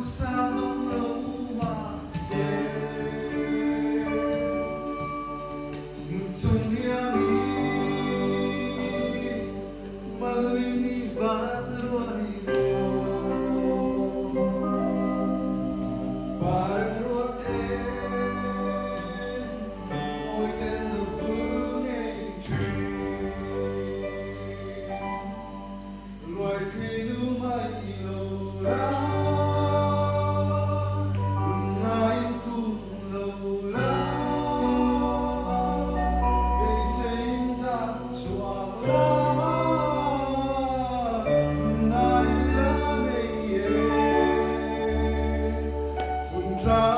xa không lâu mà sẽ Sungguh malinibat ruayo Barang ruat ôi tên là phương ngày trùy Loài khi nữ mây lâu ra Ngài cùng lâu ra Gây sinh đạp chùa ra Ngài ra đây Try